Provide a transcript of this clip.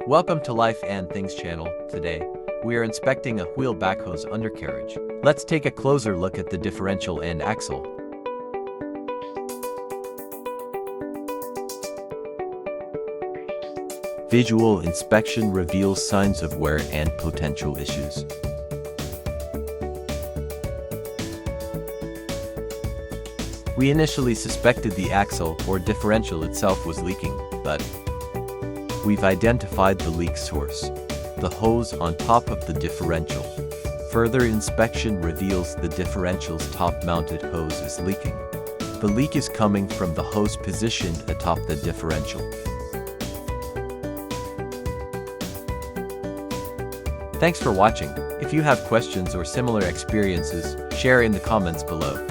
Welcome to Life and Things channel. Today, we are inspecting a wheel backhoe's undercarriage. Let's take a closer look at the differential and axle. Visual inspection reveals signs of wear and potential issues. We initially suspected the axle or differential itself was leaking, but we've identified the leak source: the hose on top of the differential. Further inspection reveals the differential's top-mounted hose is leaking. The leak is coming from the hose positioned atop the differential. Thanks for watching. If you have questions or similar experiences, share in the comments below.